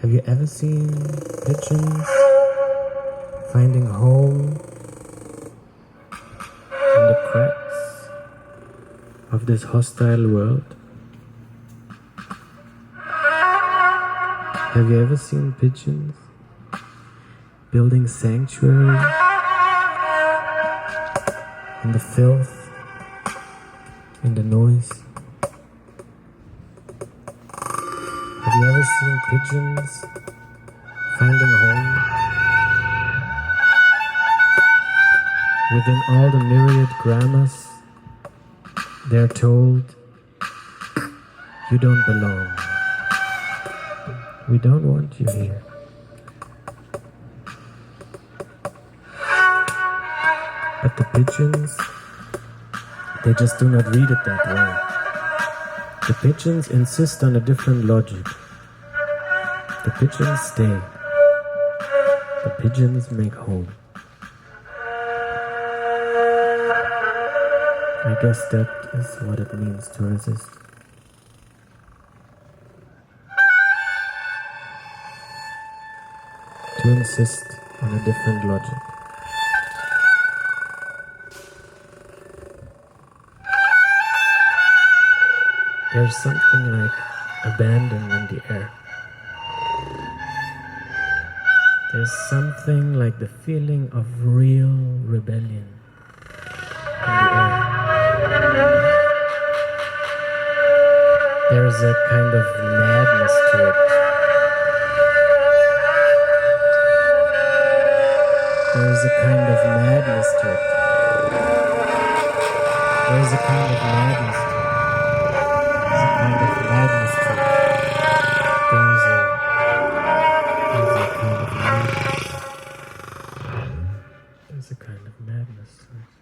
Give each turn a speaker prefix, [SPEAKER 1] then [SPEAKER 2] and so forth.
[SPEAKER 1] Have you ever seen pigeons finding home in the cracks of this hostile world? Have you ever seen pigeons building sanctuary in the filth, in the noise? Have you ever seen pigeons finding home within all the myriad grammars? They're told, you don't belong. We don't want you here. But the pigeons, they just do not read it that way. The pigeons insist on a different logic. The pigeons stay. The pigeons make home. I guess that is what it means to resist. To insist on a different logic. There's something like abandon in the air. There's something like the feeling of real rebellion in the air. There's a kind of madness to it. There's a kind of madness to it. There's a kind of madness to it. There's a kind of madness to it. There's a kind of madness. There's a kind of madness to it.